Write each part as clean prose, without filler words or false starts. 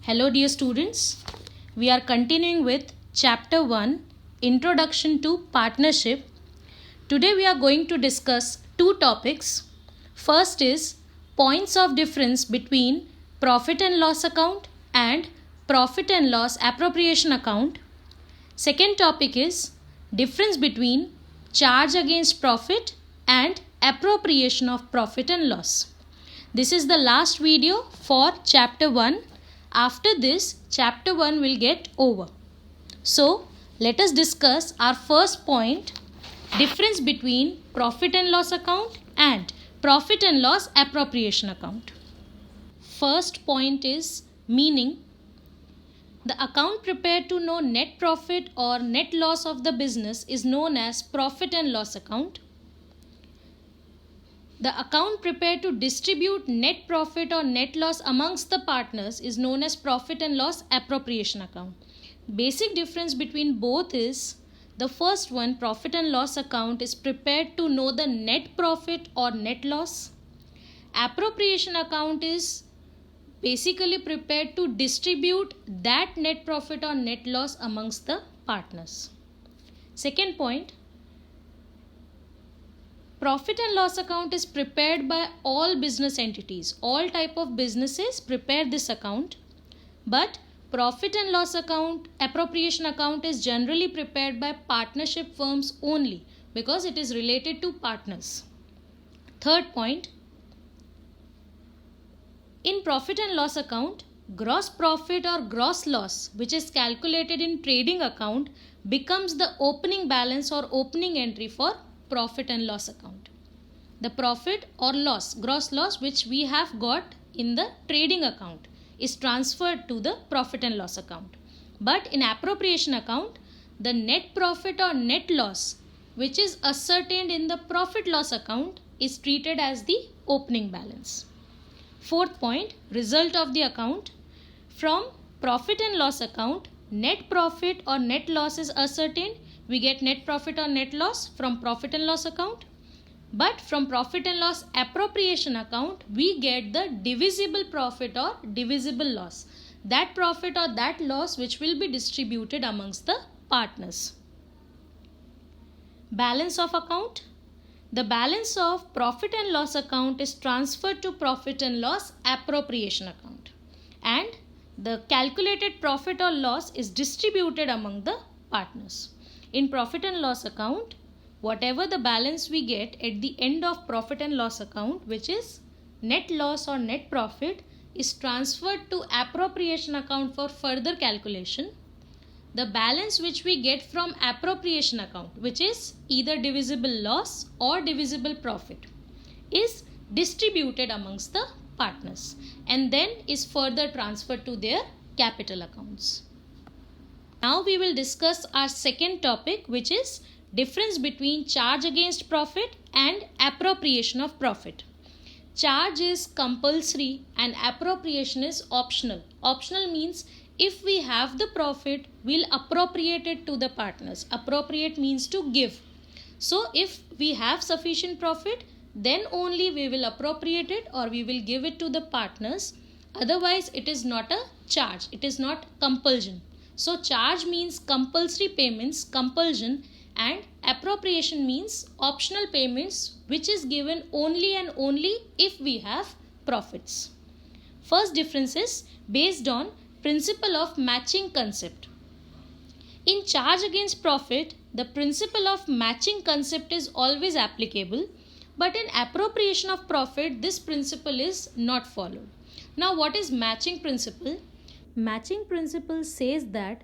Hello dear students, we are continuing with chapter 1 Introduction to Partnership. Today we are going to discuss two topics. First is points of difference between profit and loss account and profit and loss appropriation account. Second topic is difference between charge against profit and appropriation of profit and loss. This is the last video for chapter 1. After this, chapter 1 will get over. So, let us discuss our first point, difference between profit and loss account and profit and loss appropriation account. First point is meaning. The account prepared to know net profit or net loss of the business is known as profit and loss account. The account prepared to distribute net profit or net loss amongst the partners is known as profit and loss appropriation account. Basic difference between both is the first one, profit and loss account, is prepared to know the net profit or net loss. Appropriation account is basically prepared to distribute that net profit or net loss amongst the partners. Second point, profit and loss account is prepared by all business entities. All type of businesses prepare this account. But profit and loss account, appropriation account is generally prepared by partnership firms only because it is related to partners. Third point, in profit and loss account, gross profit or gross loss, which is calculated in trading account, becomes the opening balance or opening entry for profit and loss account. The profit or loss, gross loss, which we have got in the trading account is transferred to the profit and loss account. But in appropriation account, the net profit or net loss, which is ascertained in the profit loss account, is treated as the opening balance. Fourth point, result of the account. From profit and loss account, net profit or net loss is ascertained. We get net profit or net loss from profit and loss account. But from profit and loss appropriation account, we get the divisible profit or divisible loss. That profit or that loss which will be distributed amongst the partners. Balance of account. The balance of profit and loss account is transferred to profit and loss appropriation account. And the calculated profit or loss is distributed among the partners. In profit and loss account, whatever the balance we get at the end of profit and loss account, which is net loss or net profit, is transferred to appropriation account for further calculation. The balance which we get from appropriation account, which is either divisible loss or divisible profit, is distributed amongst the partners and then is further transferred to their capital accounts. Now we will discuss our second topic, which is difference between charge against profit and appropriation of profit. Charge is compulsory and appropriation is optional. Optional means if we have the profit, we'll appropriate it to the partners. Appropriate means to give. So if we have sufficient profit, then only we will appropriate it or we will give it to the partners. Otherwise, it is not a charge. It is not compulsion. So charge means compulsory payments, compulsion, and appropriation means optional payments, which is given only and only if we have profits. First difference is based on principle of matching concept. In charge against profit, the principle of matching concept is always applicable, but in appropriation of profit, this principle is not followed. Now, what is matching principle? Matching principle says that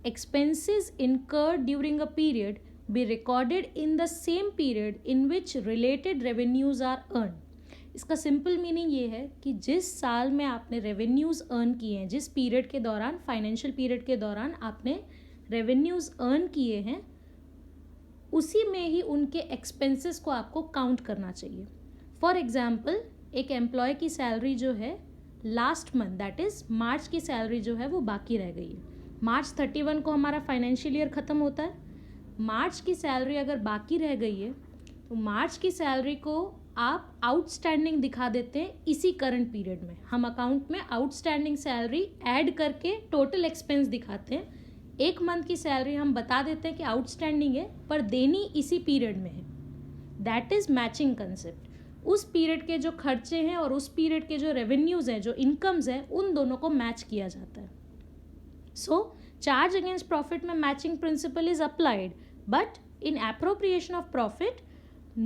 expenses incurred during a period be recorded in the same period in which related revenues are earned. इसका simple meaning ये है कि जिस साल में आपने revenues earn किए हैं, जिस पीरियड के दौरान, फाइनेंशियल पीरियड के दौरान आपने रेवेन्यूज़ अर्न किए हैं, उसी में ही उनके एक्सपेंसेस को आपको काउंट करना चाहिए. फॉर एग्जाम्पल, एक एम्प्लॉय की सैलरी जो है लास्ट मंथ, दैट इज़ मार्च की सैलरी जो है वो बाकी रह गई है. मार्च 31 को हमारा फाइनेंशियल ईयर ख़त्म होता है. मार्च की सैलरी अगर बाकी रह गई है तो मार्च की सैलरी को आप आउटस्टैंडिंग दिखा देते हैं इसी करंट पीरियड में. हम अकाउंट में आउटस्टैंडिंग सैलरी ऐड करके टोटल एक्सपेंस दिखाते हैं. एक मंथ की सैलरी हम बता देते हैं कि आउटस्टैंडिंग है पर देनी इसी पीरियड में है. That is matching concept. उस पीरियड के जो खर्चे हैं और उस पीरियड के जो रेवेन्यूज़ हैं, जो इनकम्स हैं, उन दोनों को मैच किया जाता है. सो चार्ज अगेंस्ट प्रॉफिट में matching principal is applied, but in appropriation of profit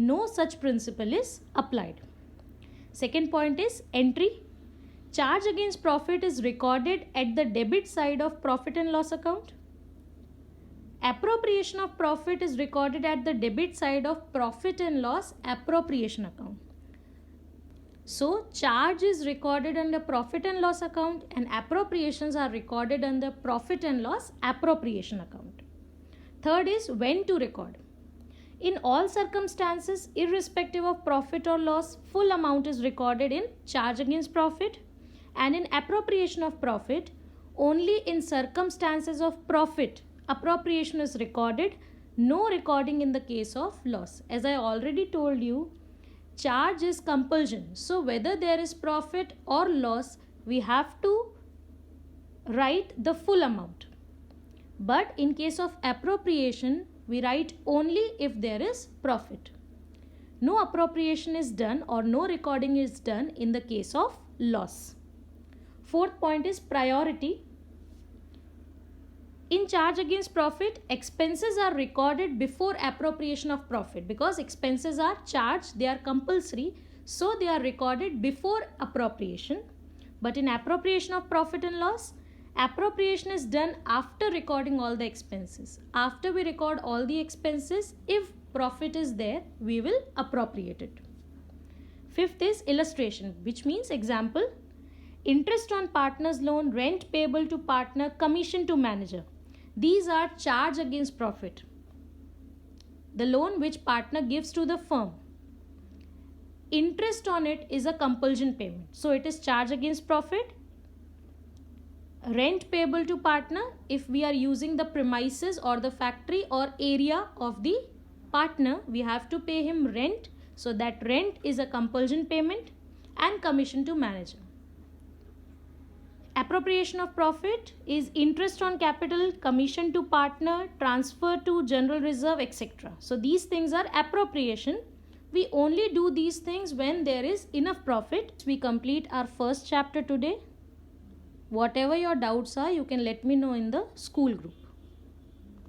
no such principle is applied. Second point is entry. Charge against profit is recorded at the debit side of profit and loss account. Appropriation of profit is recorded at the debit side of profit and loss appropriation account. So charge is recorded under profit and loss account and appropriations are recorded under profit and loss appropriation account. Third is when to record. In all circumstances, irrespective of profit or loss, full amount is recorded in charge against profit, and in appropriation of profit, only in circumstances of profit, appropriation is recorded, no recording in the case of loss. As I already told you, charge is compulsion. So whether there is profit or loss, we have to write the full amount. But in case of appropriation, we write only if there is profit. No appropriation is done or no recording is done in the case of loss. Fourth point is priority. In charge against profit, expenses are recorded before appropriation of profit because expenses are charged, they are compulsory, so they are recorded before appropriation. But in appropriation of profit and loss, appropriation is done after recording all the expenses. After we record all the expenses, if profit is there, we will appropriate it. Fifth is illustration, which means example. Interest on partner's loan, rent payable to partner, commission to manager. These are charge against profit. The loan which partner gives to the firm. Interest on it is a compulsion payment. So it is charge against profit. Rent payable to partner, if we are using the premises or the factory or area of the partner, we have to pay him rent. So that rent is a compulsion payment. And commission to manager. Appropriation of profit is interest on capital, commission to partner, transfer to general reserve, etc. So these things are appropriation. We only do these things when there is enough profit. We complete our first chapter today. Whatever your doubts are, you can let me know in the school group.